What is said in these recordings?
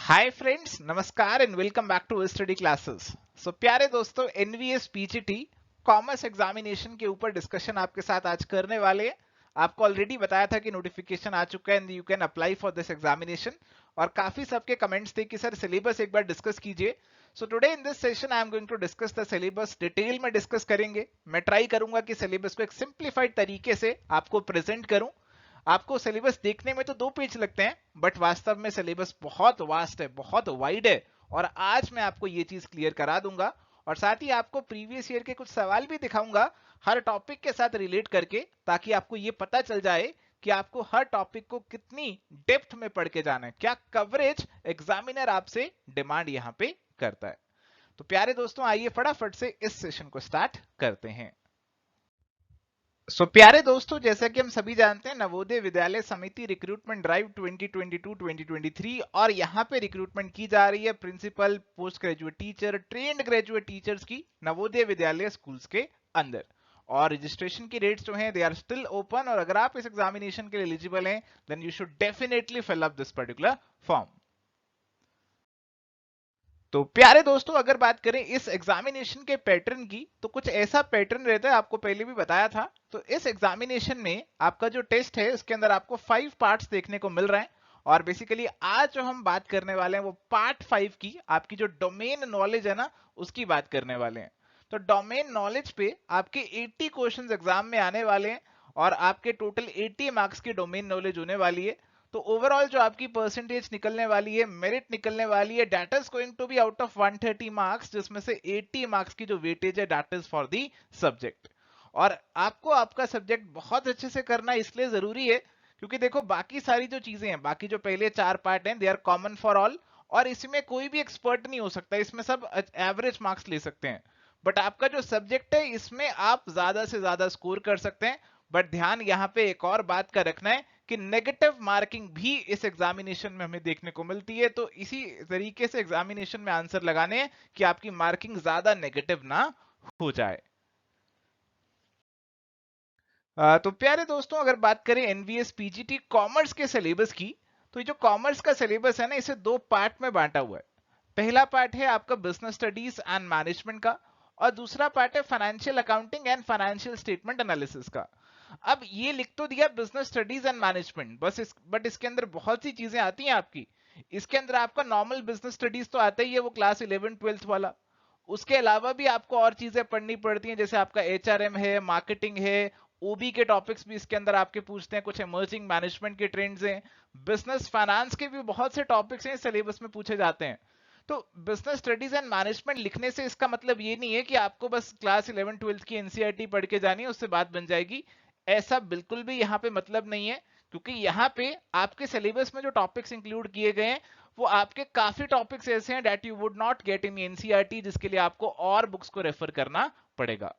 हाय friends, नमस्कार and welcome back to study classes. So प्यारे दोस्तों, एनवीएस पीजीटी कॉमर्स एग्जामिनेशन के ऊपर डिस्कशन आपके साथ आज करने वाले हैं। आपको ऑलरेडी बताया था कि नोटिफिकेशन आ चुका है and you can apply for this examination. और काफी सबके कमेंट्स थे कि सर सिलेबस एक बार डिस्कस कीजिए। So today in this session I am going to discuss the syllabus. Detail में डिस्कस करेंगे। मैं ट्राई करूंगा कि सिलेबस को एक सिंप्लीफाइड तरीके से आपको प्रेजेंट करूं। आपको सिलेबस देखने में तो 2 पेज लगते हैं, बट वास्तव में सिलेबस बहुत वास्ट है, बहुत वाइड है। और आज मैं आपको ये चीज क्लियर करा दूंगा और साथ ही आपको प्रीवियस ईयर के कुछ सवाल भी दिखाऊंगा हर टॉपिक के साथ रिलेट करके, ताकि आपको ये पता चल जाए कि आपको हर टॉपिक को कितनी डेप्थ में पढ़ के जाना है, क्या कवरेज एग्जामिनर आपसे डिमांड यहां पे करता है। तो प्यारे दोस्तों, आइए फटाफट से इस सेशन को स्टार्ट करते हैं। प्यारे दोस्तों, जैसा कि हम सभी जानते हैं, नवोदय विद्यालय समिति रिक्रूटमेंट ड्राइव 2022-2023 और यहाँ पे रिक्रूटमेंट की जा रही है principal, post graduate teacher, trained graduate teachers की नवोदय विद्यालय स्कूल्स के अंदर। और रजिस्ट्रेशन की रेट्स जो हैं दे आर स्टिल ओपन, और अगर आप इस एग्जामिनेशन के लिए एलिजिबल हैं then you should definitely fill up this particular form. तो प्यारे दोस्तों, अगर बात करें इस एग्जामिनेशन के पैटर्न की, तो कुछ ऐसा पैटर्न रहता है, आपको पहले भी बताया था। तो इस एग्जामिनेशन में आपका जो टेस्ट है उसके अंदर आपको 5 पार्ट्स देखने को मिल रहे हैं। और बेसिकली आज जो हम बात करने वाले हैं वो पार्ट 5 की, आपकी जो डोमेन नॉलेज है ना, उसकी बात करने वाले हैं। तो डोमेन नॉलेज पे आपके 80 क्वेश्चंस एग्जाम में आने वाले हैं और आपके टोटल 80 मार्क्स की डोमेन नॉलेज होने वाली है। तो ओवरऑल जो आपकी परसेंटेज निकलने वाली है, मेरिट निकलने वाली है, that is going to be out of 130 marks, जिसमें से 80 मार्क्स की जो वेटेज है that is for the subject. और आपको आपका सब्जेक्ट बहुत अच्छे से करना इसलिए जरूरी है क्योंकि देखो, बाकी सारी जो चीजें हैं, बाकी जो पहले 4 पार्ट हैं, they are common for all. और इसमें कोई भी एक्सपर्ट नहीं हो सकता, इसमें सब एवरेज मार्क्स ले सकते हैं। बट आपका जो सब्जेक्ट है, इसमें आप ज्यादा से ज्यादा स्कोर कर सकते हैं। बट ध्यान यहाँ पे एक और बात का रखना है कि नेगेटिव मार्किंग भी इस एग्जामिनेशन में हमें देखने को मिलती है। तो इसी तरीके से एग्जामिनेशन में आंसर लगाने हैं कि आपकी मार्किंग ज्यादा नेगेटिव ना हो जाए। तो प्यारे दोस्तों, अगर बात करें एनवीएस पीजीटी कॉमर्स के सिलेबस की, तो ये जो कॉमर्स का सिलेबस है ना, इसे 2 पार्ट में बांटा हुआ है। पहला पार्ट है आपका बिजनेस स्टडीज एंड मैनेजमेंट का, और दूसरा पार्ट है financial accounting and financial statement analysis का। अब ये लिख तो दिया बिजनेस स्टडीज एंड मैनेजमेंट बस, बट इसके अंदर बहुत सी चीजें आती हैं आपकी। इसके अंदर आपका नॉर्मल बिजनेस स्टडीज तो आता ही है, वो क्लास 11th-12th वाला। उसके अलावा भी आपको और चीजें पढ़नी पड़ती हैं, जैसे आपका एचआरएम है, मार्केटिंग है, ओबी के टॉपिक्स भी इसके अंदर आपके पूछते हैं, कुछ इमर्जिंग मैनेजमेंट के ट्रेंड्स हैं, बिजनेस फाइनेंस के भी बहुत से टॉपिक्स हैं सिलेबस में पूछे जाते हैं। तो बिजनेस स्टडीज एंड मैनेजमेंट लिखने से इसका मतलब ये नहीं है कि आपको बस क्लास 11th-12th की एनसीईआरटी पढ़ के जानी है, उससे बात बन जाएगी। ऐसा बिल्कुल भी यहाँ पे मतलब नहीं है, क्योंकि यहाँ पे आपके सिलेबस में जो टॉपिक्स इंक्लूड किए गए हैं, वो आपके काफी टॉपिक्स ऐसे हैं that you would not get in NCERT, जिसके लिए आपको और बुक्स को रेफर करना पड़ेगा।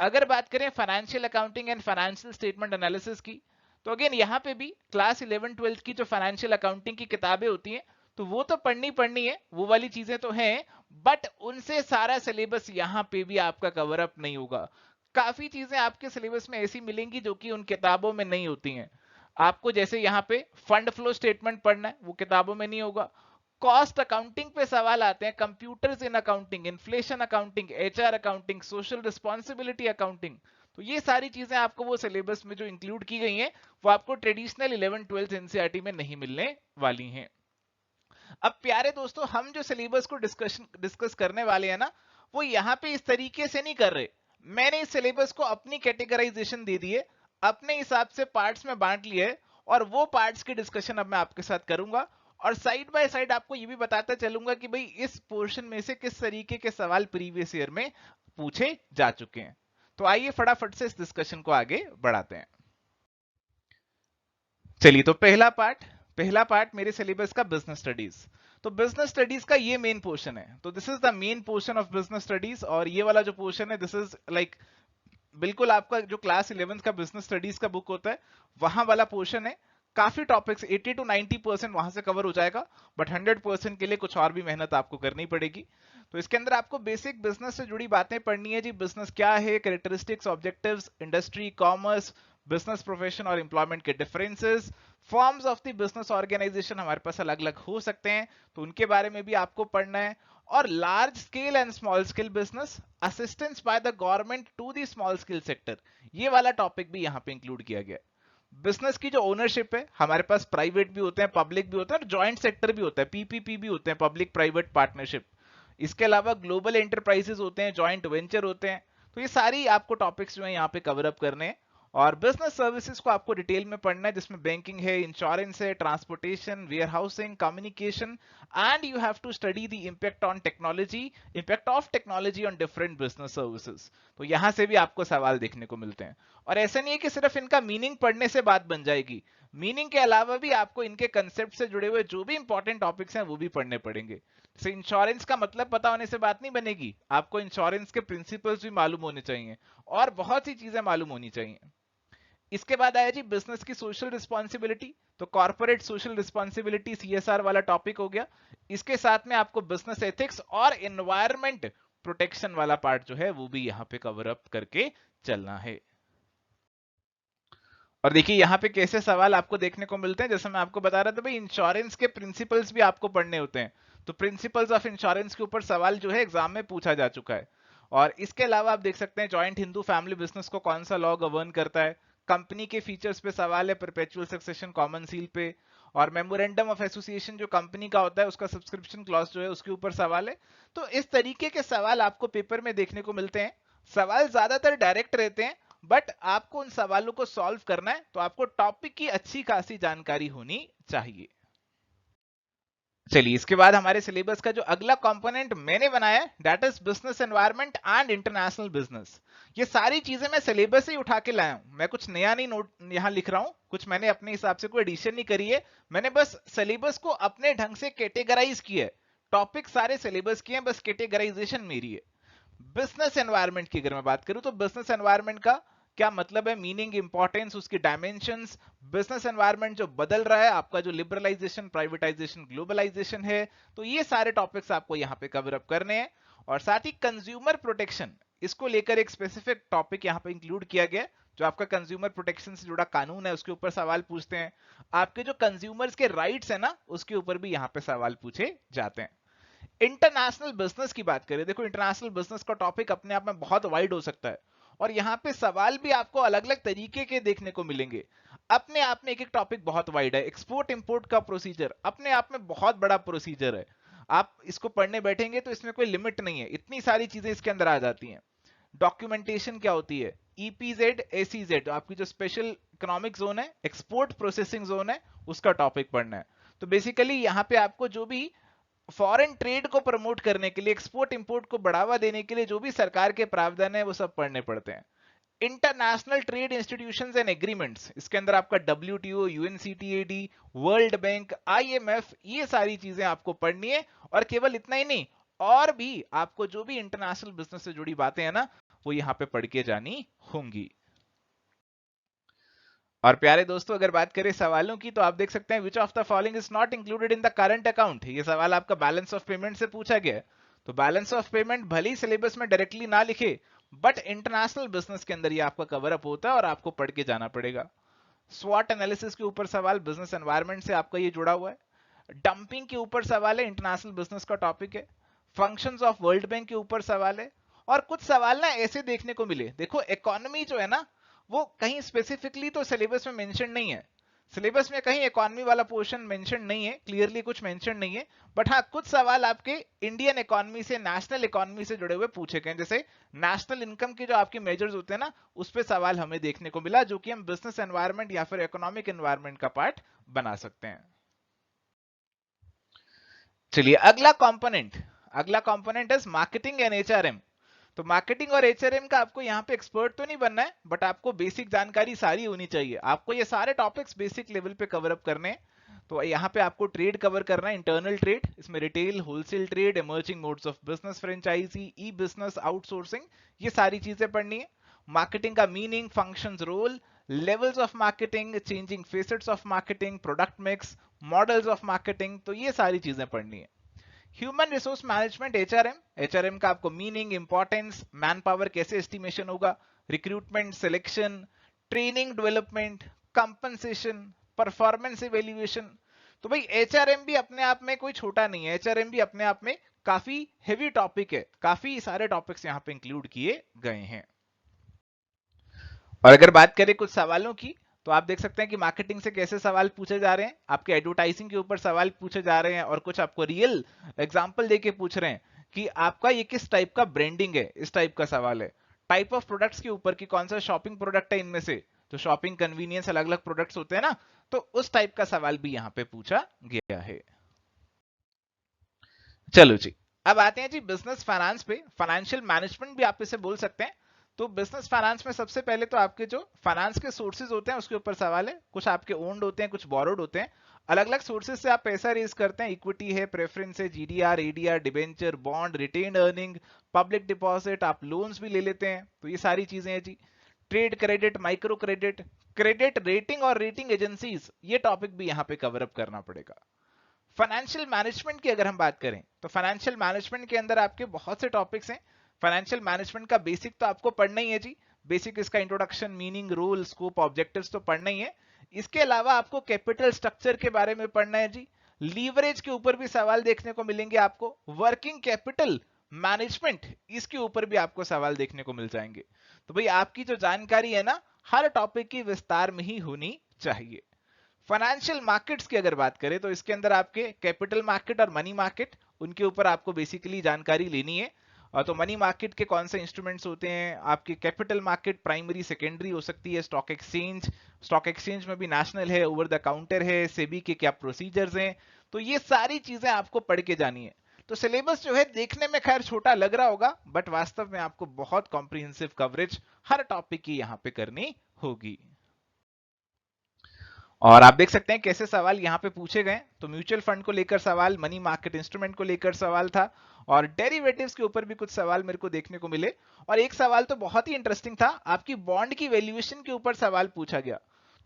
अगर बात करें financial accounting and financial statement analysis की, तो अगेन यहाँ पे भी क्लास 11th-12th की जो फाइनेंशियल अकाउंटिंग की किताबें होती हैं, तो वो तो पढ़नी पढ़नी है, वो वाली चीजें तो हैं। बट उनसे सारा सिलेबस यहाँ पे भी आपका कवर अप नहीं होगा। काफी चीजें आपके सिलेबस में ऐसी मिलेंगी जो कि उन किताबों में नहीं होती हैं। आपको जैसे यहाँ पे फंड फ्लो स्टेटमेंट पढ़ना है, वो किताबों में नहीं होगा। कॉस्ट अकाउंटिंग पे सवाल आते हैं, computers in accounting, inflation accounting, HR accounting, social responsibility accounting. तो ये सारी चीजें आपको वो सिलेबस में जो इंक्लूड की गई हैं, वो आपको ट्रेडिशनल 11th-12th एनसीईआरटी में नहीं मिलने वाली हैं। अब प्यारे दोस्तों, हम जो सिलेबस को डिस्कस करने वाले हैं ना, वो यहाँ पे इस तरीके से नहीं कर रहे। मैंने इस सिलेबस को अपनी कैटेगराइजेशन दे दी है, अपने हिसाब से पार्ट्स में बांट लिए, और वो पार्ट्स की डिस्कशन अब मैं आपके साथ करूंगा। और साइड बाय साइड आपको ये भी बताता चलूंगा कि भाई इस पोर्शन में से किस तरीके के सवाल प्रीवियस ईयर में पूछे जा चुके हैं। तो आइए फटाफट से इस डिस्कशन को आगे बढ़ाते हैं। चलिए, तो पहला पार्ट मेरे सिलेबस का बिजनेस स्टडीज। तो बिजनेस स्टडीज का ये मेन पोर्शन है, तो this is the main portion of business studies. और ये वाला जो पोर्शन है, दिस इज लाइक बिल्कुल आपका जो क्लास 11th का बिजनेस स्टडीज का बुक होता है, वहां वाला पोर्शन है। काफी टॉपिक्स 80 to 90% वहां से कवर हो जाएगा, बट 100% के लिए कुछ और भी मेहनत आपको करनी पड़ेगी। तो इसके अंदर आपको बेसिक बिजनेस से जुड़ी बातें पढ़नी है जी। बिजनेस क्या है, characteristics, objectives, industry, commerce, business profession और एम्प्लॉयमेंट के differences, forms of the business organisation हमारे पास अलग अलग हो सकते हैं, तो उनके बारे में भी आपको पढ़ना है। और large scale and small scale business, assistance by the government to the small scale sector, ये वाला टॉपिक भी यहाँ पे इंक्लूड किया गया है। बिजनेस की जो ओनरशिप है, हमारे पास प्राइवेट भी होते हैं, पब्लिक भी होते हैं और जॉइंट सेक्टर भी होता है, पीपीपी भी होते हैं, पब्लिक प्राइवेट पार्टनरशिप। इसके अलावा ग्लोबल एंटरप्राइजेस होते हैं, जॉइंट वेंचर होते हैं। तो ये सारी आपको टॉपिक्स जो है यहाँ पे कवर अप करने हैं। और बिजनेस सर्विसेज को आपको डिटेल में पढ़ना है, जिसमें बैंकिंग है, इंश्योरेंस है, transportation, warehousing, communication, and you have to study the impact on technology, impact of technology on different business services. तो यहां से भी आपको सवाल देखने को मिलते हैं। और ऐसा नहीं है कि सिर्फ इनका मीनिंग पढ़ने से बात बन जाएगी, मीनिंग के अलावा भी आपको इनके कंसेप्ट से जुड़े हुए जो भी इंपॉर्टेंट टॉपिक्स हैं वो भी पढ़ने पड़ेंगे। जैसे इंश्योरेंस का मतलब पता होने से बात नहीं बनेगी, आपको इंश्योरेंस के प्रिंसिपल्स भी मालूम होने चाहिए और बहुत सी चीजें मालूम होनी चाहिए। इसके बाद आया जी बिजनेस की सोशल रिस्पॉन्सिबिलिटी, तो कॉर्पोरेट सोशल रिस्पॉन्सिबिलिटी सीएसआर वाला टॉपिक हो गया। इसके साथ में आपको बिजनेस एथिक्स और एनवायरमेंट प्रोटेक्शन वाला पार्ट जो है वो भी यहाँ पे कवर अप करके चलना है। और देखिए यहाँ पे कैसे सवाल आपको देखने को मिलते हैं, जैसे मैं आपको बता रहा था भाई इंश्योरेंस के प्रिंसिपल्स भी आपको पढ़ने होते हैं, तो प्रिंसिपल्स ऑफ इंश्योरेंस के ऊपर सवाल जो है एग्जाम में पूछा जा चुका है। और इसके अलावा आप देख सकते हैं जॉइंट हिंदू फैमिली बिजनेस को कौन सा लॉ गवर्न करता है, कंपनी के फीचर्स पे सवाल है, परपेचुअल सक्सेशन कॉमन सील पे, और मेमोरेंडम ऑफ एसोसिएशन जो कंपनी का होता है उसका सब्सक्रिप्शन क्लॉज जो है उसके ऊपर सवाल है। तो इस तरीके के सवाल आपको पेपर में देखने को मिलते हैं। सवाल ज्यादातर डायरेक्ट रहते हैं, बट आपको उन सवालों को सॉल्व करना है तो आपको टॉपिक की अच्छी खासी जानकारी होनी चाहिए। चलिए इसके बाद हमारे सिलेबस का जो अगला कंपोनेंट मैंने बनाया है that is business environment and international business. ये सारी चीजें मैं सिलेबस से ही उठा के लाया हूं, मैं कुछ नया नहीं नोट यहां लिख रहा हूं, कुछ मैंने अपने हिसाब से कोई एडिशन नहीं करी है, मैंने बस सिलेबस को अपने ढंग से कैटेगराइज किया है। टॉपिक सारे सिलेबस के हैं, बस कैटेगराइजेशन मेरी है। बिजनेस एनवायरनमेंट की अगर मैं बात करूं तो बिजनेस एनवायरनमेंट का क्या मतलब है, मीनिंग, इंपॉर्टेंस, उसकी डायमेंशंस, बिजनेस एनवायरनमेंट जो बदल रहा है, आपका जो लिबरलाइजेशन, प्राइवेटाइजेशन, ग्लोबलाइजेशन है, तो ये सारे टॉपिक्स आपको यहाँ पे कवर अप करने हैं। और साथ ही कंज्यूमर प्रोटेक्शन, इसको लेकर एक स्पेसिफिक टॉपिक यहाँ पे इंक्लूड किया गया, जो आपका कंज्यूमर प्रोटेक्शन से जुड़ा कानून है उसके ऊपर सवाल पूछते हैं। आपके जो कंज्यूमर्स के राइट्स है ना उसके ऊपर भी यहाँ पे सवाल पूछे जाते हैं। इंटरनेशनल बिजनेस की बात करें, देखो इंटरनेशनल बिजनेस का टॉपिक अपने आप में बहुत वाइड हो सकता है और यहाँ पे सवाल भी आपको अलग अलग तरीके के देखने को मिलेंगे। अपने आप में एक एक टॉपिक बहुत वाइड है। एक्सपोर्ट इंपोर्ट का प्रोसीजर अपने आप में बहुत बड़ा प्रोसीजर है, आप इसको पढ़ने बैठेंगे तो इसमें कोई लिमिट नहीं है, इतनी सारी चीजें इसके अंदर आ जाती हैं। डॉक्यूमेंटेशन क्या होती है, ईपीजेड, एसीजेड, आपकी जो स्पेशल इकोनॉमिक जोन है, एक्सपोर्ट प्रोसेसिंग जोन है, उसका टॉपिक पढ़ना है। तो बेसिकली यहाँ पे आपको जो भी फॉरेन ट्रेड को प्रमोट करने के लिए, एक्सपोर्ट इंपोर्ट को बढ़ावा देने के लिए जो भी सरकार के प्रावधान है वो सब पढ़ने पड़ते हैं। International trade institutions and agreements, इसके अंदर आपका WTO, UNCTAD, world bank, IMF, ये सारी चीजें आपको पढ़नी है। और केवल इतना ही नहीं, और भी आपको जो भी इंटरनेशनल बिजनेस से जुड़ी बातें हैं ना वो यहाँ पे पढ़ के जानी होंगी। और प्यारे दोस्तों अगर बात करें सवालों की तो आप देख सकते हैं which of the following is not included in the current account, ये सवाल आपका बैलेंस ऑफ पेमेंट से पूछा गया है। तो बैलेंस ऑफ पेमेंट भले ही सिलेबस में डायरेक्टली ना लिखे, बट इंटरनेशनल बिजनेस के अंदर ये आपका कवर अप होता है और आपको पढ़ के जाना पड़ेगा। स्वॉट एनालिसिस के ऊपर सवाल, बिजनेस एनवायरनमेंट से आपका ये जुड़ा हुआ है। डंपिंग के ऊपर सवाल है, इंटरनेशनल बिजनेस का टॉपिक है। फंक्शंस ऑफ वर्ल्ड बैंक के ऊपर सवाल है। और कुछ सवाल ना ऐसे देखने को मिले, देखो इकोनॉमी जो है ना वो कहीं स्पेसिफिकली तो सिलेबस में मेंशन नहीं है, सिलेबस में कहीं इकोनॉमी वाला पोर्शन मेंशन नहीं है, क्लियरली कुछ मेंशन नहीं है, बट हाँ कुछ सवाल आपके इंडियन इकोनॉमी से, नेशनल इकोनॉमी से जुड़े हुए पूछे गए, जैसे नेशनल इनकम के जो आपके मेजर्स होते हैं ना उस पे सवाल हमें देखने को मिला, जो कि हम बिजनेस एनवायरनमेंट या फिर इकोनॉमिक एनवायरनमेंट का पार्ट बना सकते हैं। चलिए अगला component is marketing and HRM. तो मार्केटिंग और एचआरएम का आपको यहाँ पे एक्सपर्ट तो नहीं बनना है, बट आपको बेसिक जानकारी सारी होनी चाहिए, आपको ये सारे टॉपिक्स बेसिक लेवल पे कवर अप करने हैं। तो यहाँ पे आपको ट्रेड कवर करना है, इंटरनल ट्रेड, इसमें retail, wholesale trade, emerging modes of business, franchisee, e business, outsourcing, ये सारी चीजें पढ़नी है। मार्केटिंग का meaning, functions, role, levels of marketing, changing facets of marketing, product mix, models of marketing, तो ये सारी चीजें पढ़नी है। ह्यूमन रिसोर्स मैनेजमेंट, एचआरएम का आपको मीनिंग, इंपॉर्टेंस, मैन पावर कैसे एस्टिमेशन होगा, recruitment, selection, training development, compensation, performance evaluation. तो भाई एचआरएम भी अपने आप में कोई छोटा नहीं है, एचआरएम भी अपने आप में काफी हेवी टॉपिक है, काफी सारे टॉपिक्स यहाँ पे इंक्लूड किए गए हैं। और अगर बात करें कुछ सवालों की, तो आप देख सकते हैं कि मार्केटिंग से कैसे सवाल पूछे जा रहे हैं, आपके एडवर्टाइजिंग के ऊपर सवाल पूछे जा रहे हैं, और कुछ आपको रियल एग्जांपल देके पूछ रहे हैं कि आपका ये किस टाइप का ब्रांडिंग है, इस टाइप का सवाल है। टाइप ऑफ प्रोडक्ट्स के ऊपर कि कौन सा शॉपिंग प्रोडक्ट है इनमें से, तो शॉपिंग कन्वीनियंस अलग अलग प्रोडक्ट्स होते हैं ना, तो उस टाइप का सवाल भी यहाँ पे पूछा गया है। चलो जी, अब आते हैं जी बिजनेस फाइनेंस पे, फाइनेंशियल मैनेजमेंट भी आप इसे बोल सकते हैं। तो बिजनेस फाइनेंस में सबसे पहले तो आपके जो फाइनेंस के सोर्सेज होते हैं उसके ऊपर सवाल है, कुछ आपके ओन्ड होते हैं, कुछ बोरोड होते हैं, अलग अलग सोर्सेज से आप पैसा रेज करते हैं, इक्विटी है, प्रेफरेंस है, GDR, ADR, debenture, bond, retained earning, public deposit, आप लोन्स भी ले लेते हैं, तो ये सारी चीजें हैं जी। Trade credit, micro credit, credit rating और रेटिंग एजेंसीज, ये टॉपिक भी यहाँ पे कवर अप करना पड़ेगा। फाइनेंशियल मैनेजमेंट की अगर हम बात करें, तो फाइनेंशियल मैनेजमेंट के अंदर आपके बहुत से टॉपिक्स हैं। फाइनेंशियल मैनेजमेंट का बेसिक तो आपको पढ़ना ही है जी, बेसिक इसका introduction, meaning, role, scope, objectives तो पढ़ना ही है। इसके अलावा आपको कैपिटल स्ट्रक्चर के बारे में पढ़ना है जी, लीवरेज के ऊपर भी सवाल देखने को मिलेंगे आपको, वर्किंग कैपिटल मैनेजमेंट, इसके ऊपर भी आपको सवाल देखने को मिल जाएंगे। तो भाई आपकी जो जानकारी है ना, हर टॉपिक की विस्तार में ही होनी चाहिए। फाइनेंशियल मार्केट्स की अगर बात करें, तो इसके अंदर आपके कैपिटल मार्केट और मनी मार्केट, उनके ऊपर आपको बेसिकली जानकारी लेनी है। और तो मनी मार्केट के कौन से इंस्ट्रूमेंट्स होते हैं, आपके कैपिटल मार्केट प्राइमरी सेकेंडरी हो सकती है, स्टॉक एक्सचेंज, स्टॉक एक्सचेंज में भी नेशनल है, ओवर द काउंटर है, सेबी के क्या प्रोसीजर्स हैं, तो ये सारी चीजें आपको पढ़ के जानी है। तो सिलेबस जो है देखने में खैर छोटा लग रहा होगा, बट वास्तव में आपको बहुत कॉम्प्रिहेंसिव कवरेज हर टॉपिक की यहाँ पे करनी होगी। और आप देख सकते हैं कैसे सवाल यहाँ पे पूछे गए, तो म्यूचुअल फंड को लेकर सवाल, मनी मार्केट इंस्ट्रूमेंट को लेकर सवाल था, और डेरिवेटिव्स के ऊपर भी कुछ सवाल मेरे को देखने को मिले। और एक सवाल तो बहुत ही इंटरेस्टिंग था, आपकी बॉन्ड की वैल्यूएशन के ऊपर सवाल पूछा गया।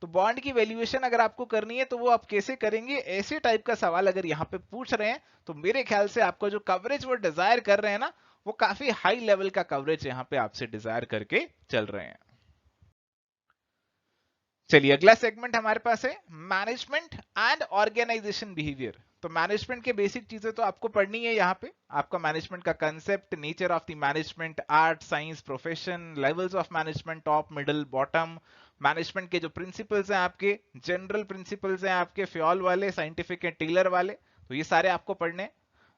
तो बॉन्ड की वैल्यूएशन अगर आपको करनी है तो वो आप कैसे करेंगे, ऐसे टाइप का सवाल अगर यहाँ पे पूछ रहे हैं, तो मेरे ख्याल से आपको जो कवरेज वो डिजायर कर रहे हैं ना, वो काफी हाई लेवल का कवरेज यहाँ पे आपसे डिजायर करके चल रहे हैं। चलिए अगला सेगमेंट हमारे पास है मैनेजमेंट एंड ऑर्गेनाइजेशन बिहेवियर। तो मैनेजमेंट के बेसिक चीजें तो आपको पढ़नी है यहाँ पे, आपका मैनेजमेंट का concept, nature of the management, art, science, profession, levels of management, top, middle, bottom, management के जो प्रिंसिपल्स हैं आपके, जनरल प्रिंसिपल्स हैं आपके, फ्योल वाले, साइंटिफिक है, टेलर वाले, तो ये सारे आपको पढ़ने हैं।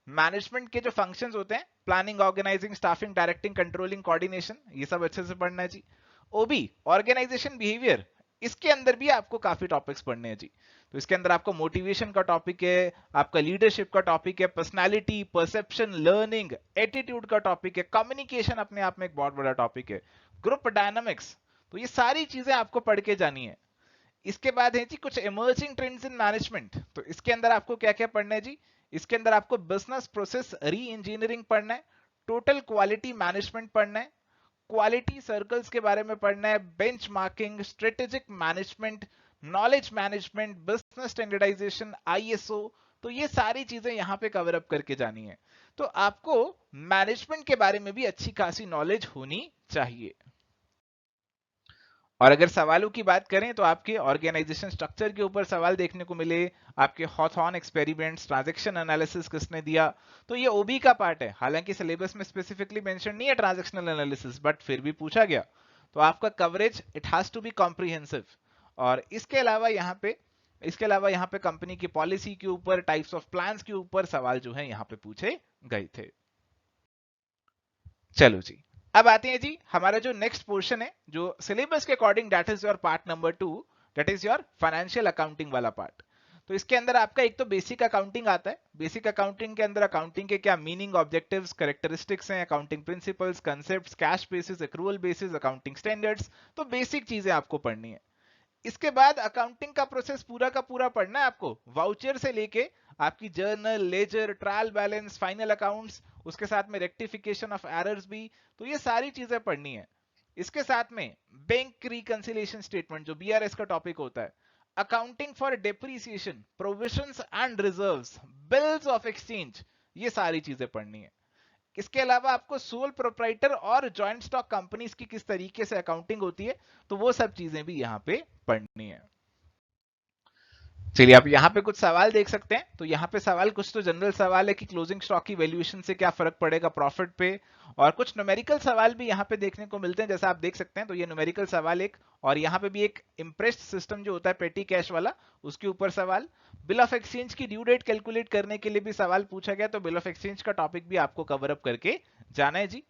मैनेजमेंट के जो फंक्शंस होते हैं, planning, organising, staffing, directing, controlling, coordination, ये सब अच्छे से पढ़ना है जी। ओबी, ऑर्गेनाइजेशन बिहेवियर, इसके अंदर भी आपको काफी टॉपिक्स पढ़ने हैं जी। तो इसके अंदर आपको मोटिवेशन का टॉपिक है, आपका लीडरशिप का टॉपिक है, पर्सनालिटी, परसेप्शन, लर्निंग, एटीट्यूड का टॉपिक है, कम्युनिकेशन अपने आप में एक बहुत बड़ा टॉपिक है, ग्रुप डायनामिक्स, तो ये सारी चीजें आपको पढ़ के जानी है। इसके बाद है जी कुछ इमर्जिंग ट्रेंड्स इन मैनेजमेंट, तो इसके अंदर आपको क्या क्या पढ़ना है जी। इसके अंदर आपको बिजनेस प्रोसेस री इंजीनियरिंग पढ़ना है, टोटल क्वालिटी मैनेजमेंट पढ़ना है, क्वालिटी सर्कल्स के बारे में पढ़ना है, benchmarking, strategic management, knowledge management, business standardisation, ISO, तो ये सारी चीजें यहाँ पे कवर अप करके जानी है। तो आपको मैनेजमेंट के बारे में भी अच्छी खासी नॉलेज होनी चाहिए। और अगर सवालों की बात करें, तो आपके ऑर्गेनाइजेशन स्ट्रक्चर के ऊपर सवाल देखने को मिले, आपके हॉथॉर्न एक्सपेरिमेंट्स, ट्रांजैक्शन एनालिसिस किसने दिया, तो ये ओबी का पार्ट है, हालांकि सिलेबस में स्पेसिफिकली मेंशन नहीं है ट्रांजैक्शनल एनालिसिस, बट फिर भी पूछा गया, तो आपका coverage it has to be comprehensive. और इसके अलावा यहाँ पे कंपनी की पॉलिसी के ऊपर, टाइप्स ऑफ प्लान्स के ऊपर सवाल जो है यहाँ पे पूछे गए थे। चलो जी, अब आते हैं जी हमारा जो नेक्स्ट पोर्शन है, जो सिलेबस के according that is your part number 2, that is your financial accounting वाला पार्ट। तो इसके अंदर आपका एक तो बेसिक अकाउंटिंग आता है, बेसिक अकाउंटिंग के अंदर अकाउंटिंग के क्या मीनिंग, ऑब्जेक्टिव्स, कैरेक्टरिस्टिक्स हैं, accounting principles, concepts, cash basis, accrual basis, accounting standards, तो बेसिक चीजें आपको पढ़नी है। इसके बाद अकाउंटिंग का प्रोसेस पूरा का पूरा पढ़ना है आपको, वाउचर से लेके आपकी journal, ledger, trial balance, final accounts, उसके साथ में रेक्टिफिकेशन ऑफ एरर्स भी, तो ये सारी चीजें पढ़नी है। इसके साथ में बैंक रिकंसिलिएशन स्टेटमेंट जो बीआरएस का टॉपिक होता है, accounting for depreciation, provisions and reserves, bills of exchange, ये सारी चीजें पढ़नी है। इसके अलावा आपको सोल प्रोप्राइटर और जॉइंट स्टॉक कंपनीज की किस तरीके से अकाउंटिंग होती है, तो वो सब चीजें भी यहाँ पे पढ़नी है। चलिए आप यहाँ पे कुछ सवाल देख सकते हैं। तो यहाँ पे सवाल कुछ तो जनरल सवाल है कि क्लोजिंग स्टॉक की वैल्यूएशन से क्या फर्क पड़ेगा प्रॉफिट पे, और कुछ न्यूमेरिकल सवाल भी यहाँ पे देखने को मिलते हैं जैसा आप देख सकते हैं। तो ये न्यूमेरिकल सवाल एक, और यहाँ पे भी एक इम्प्रेस्ड सिस्टम जो होता है पेटी कैश वाला, उसके ऊपर सवाल। बिल ऑफ एक्सचेंज की ड्यू डेट कैलकुलेट करने के लिए भी सवाल पूछा गया, तो बिल ऑफ एक्सचेंज का टॉपिक भी आपको कवर अप करके जाना है जी।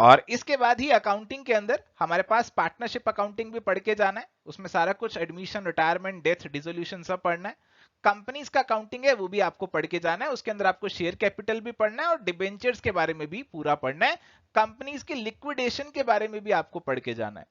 और इसके बाद ही अकाउंटिंग के अंदर हमारे पास पार्टनरशिप अकाउंटिंग भी पढ़ के जाना है। उसमें सारा कुछ एडमिशन, रिटायरमेंट, डेथ, डिसोल्यूशन सब पढ़ना है। कंपनीज का अकाउंटिंग है वो भी आपको पढ़ के जाना है। उसके अंदर आपको शेयर कैपिटल भी पढ़ना है और डिबेंचर्स के बारे में भी पूरा पढ़ना है। कंपनीज के लिक्विडेशन के बारे में भी आपको पढ़ के जाना है।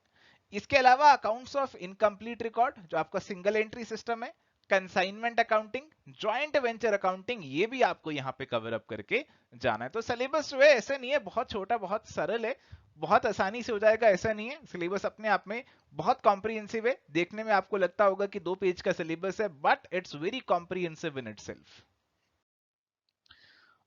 इसके अलावा अकाउंट्स ऑफ इनकम्प्लीट रिकॉर्ड जो आपका सिंगल एंट्री सिस्टम है, consignment accounting, joint venture accounting, ये भी आपको यहाँ पे कवर अप करके जाना है। तो सिलेबस जो है ऐसा नहीं है बहुत छोटा, बहुत सरल है, बहुत आसानी से हो जाएगा ऐसा नहीं है। सिलेबस अपने आप में बहुत कॉम्प्रिहेंसिव है। देखने में आपको लगता होगा कि 2 पेज का सिलेबस है, but it's very comprehensive in itself.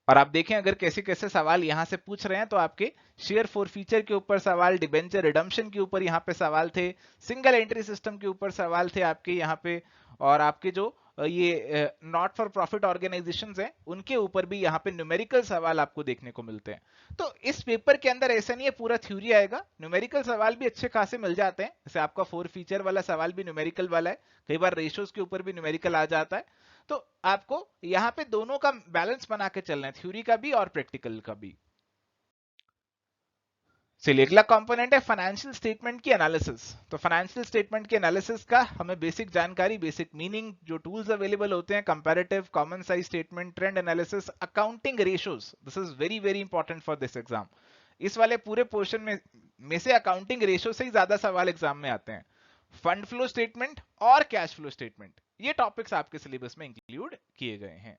और आप देखें अगर कैसे कैसे सवाल यहां से पूछ रहे हैं, तो आपके शेयर फॉर फीचर के ऊपर सवाल, डिबेंचर रिडम्पशन के ऊपर यहाँ पे सवाल थे, सिंगल एंट्री सिस्टम के ऊपर सवाल थे आपके यहाँ पे, और आपके जो ये नॉट फॉर प्रॉफिट ऑर्गेनाइजेशन हैं उनके ऊपर भी यहाँ पे न्यूमेरिकल सवाल आपको देखने को मिलते हैं। तो इस पेपर के अंदर ऐसा नहीं है पूरा थ्योरी आएगा, न्यूमेरिकल सवाल भी अच्छे खासे मिल जाते हैं। जैसे आपका 4 फीचर वाला सवाल भी न्यूमेरिकल वाला है, कई बार रेशियोज के ऊपर भी न्यूमेरिकल आ जाता है। तो आपको यहाँ पे दोनों का बैलेंस बना के चलना है, थ्योरी का भी और प्रैक्टिकल का भी। चलिए अगला कंपोनेंट है फाइनेंशियल स्टेटमेंट की एनालिसिस। तो फाइनेंशियल स्टेटमेंट के एनालिसिस का हमें बेसिक जानकारी, बेसिक मीनिंग, जो टूल्स अवेलेबल होते हैं, comparative, common size statement, trend analysis, accounting ratios, this is very very important for this exam. इस वाले पूरे पोर्शन में से अकाउंटिंग रेशियो से ही ज्यादा सवाल एग्जाम में आते हैं। फंड फ्लो स्टेटमेंट और कैश फ्लो स्टेटमेंट, ये टॉपिक्स आपके सिलेबस में इंक्लूड किए गए हैं।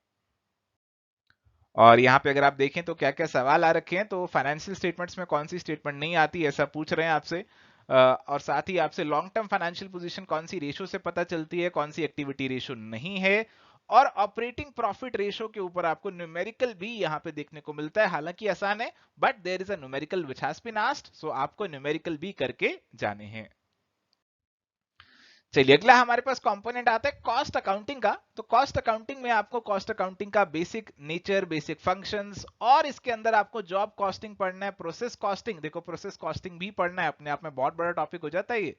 और यहाँ पे अगर आप देखें तो क्या क्या सवाल आ रखे हैं, तो फाइनेंशियल स्टेटमेंट्स में कौन सी स्टेटमेंट नहीं आती ऐसा पूछ रहे हैं आपसे, और साथ ही आपसे लॉन्ग टर्म फाइनेंशियल पोजीशन कौन सी रेशो से पता चलती है, कौन सी एक्टिविटी रेशो नहीं है, और ऑपरेटिंग प्रॉफिट रेशो के ऊपर आपको न्यूमेरिकल भी यहाँ पे देखने को मिलता है। हालांकि आसान है, but there is a numerical which has been asked, so आपको न्यूमेरिकल भी करके जाने हैं। चलिए अगला हमारे पास कंपोनेंट आता है कॉस्ट अकाउंटिंग का। तो कॉस्ट अकाउंटिंग में आपको कॉस्ट अकाउंटिंग का बेसिक नेचर, बेसिक फंक्शंस, और इसके अंदर आपको जॉब कॉस्टिंग पढ़ना है, प्रोसेस कॉस्टिंग, देखो प्रोसेस कॉस्टिंग भी पढ़ना है, अपने आप में बहुत बड़ा टॉपिक हो जाता है ये।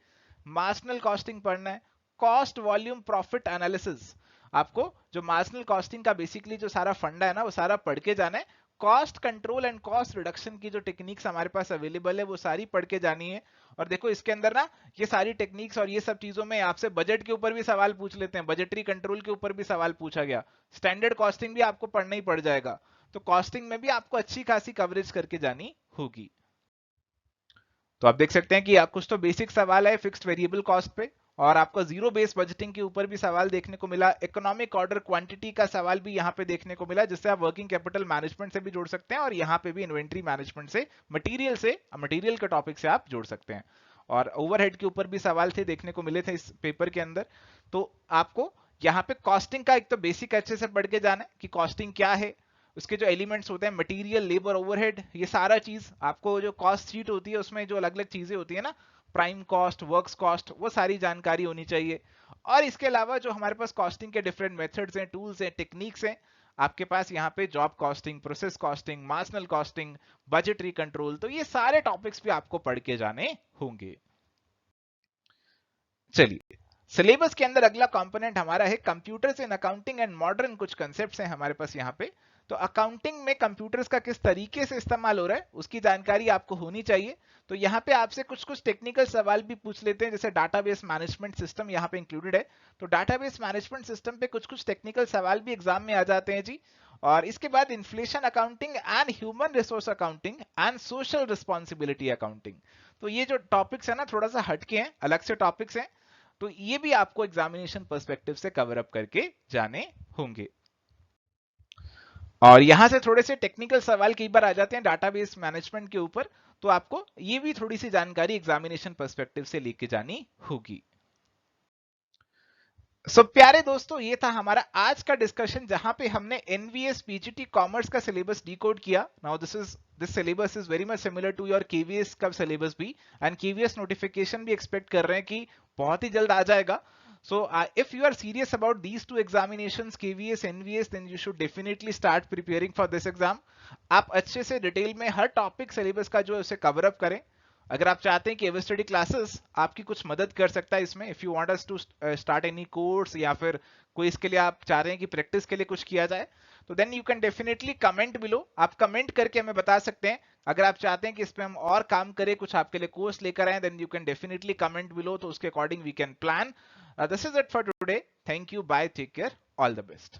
मार्जिनल कॉस्टिंग पढ़ना है, कॉस्ट वॉल्यूम प्रॉफिट एनालिसिस, आपको जो मार्जिनल कॉस्टिंग का बेसिकली जो सारा फंडा है ना वो सारा पढ़ के जाना है। Cost control and cost reduction की जो टेक्निक्स हमारे पास अवेलेबल है वो सारी पढ़ के जानी है। और देखो इसके अंदर ना ये सारी टेक्निक्स और ये सब चीजों में आपसे बजट के ऊपर भी सवाल पूछ लेते हैं, बजटरी कंट्रोल के ऊपर भी सवाल पूछा गया, स्टैंडर्ड कॉस्टिंग भी आपको पढ़ना ही पड़ जाएगा। तो कॉस्टिंग में भी आपको अच्छी खासी कवरेज करके जानी होगी। तो आप देख सकते हैं कि कुछ तो बेसिक सवाल है फिक्स्ड वेरिएबल कॉस्ट पे, और आपको जीरो बेस बजटिंग के ऊपर भी सवाल देखने को मिला, इकोनॉमिक ऑर्डर क्वांटिटी का सवाल भी यहाँ पे देखने को मिला, जिससे आप वर्किंग कैपिटल मैनेजमेंट से भी जोड़ सकते हैं, और यहाँ पे भी इन्वेंट्री मैनेजमेंट से, मटेरियल के टॉपिक से आप जोड़ सकते हैं। और ओवरहेड के ऊपर भी सवाल थे देखने को मिले थे इस पेपर के अंदर। तो आपको यहाँ पे कॉस्टिंग का एक तो बेसिक अच्छे से पढ़ के जाना है कि कॉस्टिंग क्या है, उसके जो एलिमेंट्स होते हैं, मटेरियल, लेबर, ओवरहेड, ये सारा चीज आपको जो कॉस्ट शीट होती है उसमें जो अलग अलग चीजें होती है ना, प्राइम कॉस्ट, वर्क्स कॉस्ट, वो सारी जानकारी होनी चाहिए। और इसके अलावा जो हमारे पास कॉस्टिंग के डिफरेंट मेथड्स हैं, टूल्स हैं, टेक्निक्स हैं आपके पास यहाँ पे, job costing, process costing, marginal costing, budgetary control, तो ये सारे टॉपिक्स भी आपको पढ़ के जाने होंगे। चलिए सिलेबस के अंदर अगला कंपोनेंट हमारा है computers in accounting and modern, कुछ कंसेप्ट्स हैं हमारे पास यहाँ पे। तो अकाउंटिंग में कंप्यूटर्स का किस तरीके से इस्तेमाल हो रहा है उसकी जानकारी आपको होनी चाहिए। तो यहाँ पे आपसे कुछ कुछ टेक्निकल सवाल भी पूछ लेते हैं, जैसे डाटाबेस मैनेजमेंट सिस्टम यहाँ पे इंक्लूडेड है। तो डाटाबेस मैनेजमेंट सिस्टम पे कुछ कुछ टेक्निकल सवाल भी एग्जाम में आ जाते हैं जी। और इसके बाद inflation accounting and human resource accounting and social responsibility accounting. तो ये जो टॉपिक्स है ना थोड़ा सा हटके हैं, अलग से टॉपिक्स हैं, तो ये भी आपको एग्जामिनेशन पर्सपेक्टिव से कवर अप करके जाने होंगे। और यहां से थोड़े से टेक्निकल सवाल कई बार आ जाते हैं डाटाबेस मैनेजमेंट के ऊपर, तो आपको ये भी थोड़ी सी जानकारी एग्जामिनेशन पर्सपेक्टिव से लेके जानी होगी। प्यारे दोस्तों, ये था हमारा आज का डिस्कशन जहां पे हमने एनवीएस पीजीटी कॉमर्स का सिलेबस डिकोड किया. Now this syllabus is very much similar to your KVS का सिलेबस भी, एंड केवीएस नोटिफिकेशन भी एक्सपेक्ट कर रहे हैं कि बहुत ही जल्द आ जाएगा. So if you are serious about these two examinations, KVS, NVS, then you should definitely start preparing for this exam. आप अच्छे से डिटेल में हर टॉपिक सिलेबस का जो है उसे कवर अप करें. अगर आप चाहते हैं कि एवर स्टडी क्लासेस आपकी कुछ मदद कर सकता है इसमें, if you want us to start any course, या फिर कोई इसके लिए आप चाह रहे हैं कि प्रैक्टिस के लिए कुछ किया जाए, तो then you can definitely comment below. आप कमेंट करके हमें बता सकते हैं. अगर आप चाहते हैं कि इस पे हम और काम करें, कुछ आपके लिए कोर्स लेकर आए, then you can definitely comment below, तो उसके according we can plan. This is it for today. Thank you. Bye. Take care. All the best.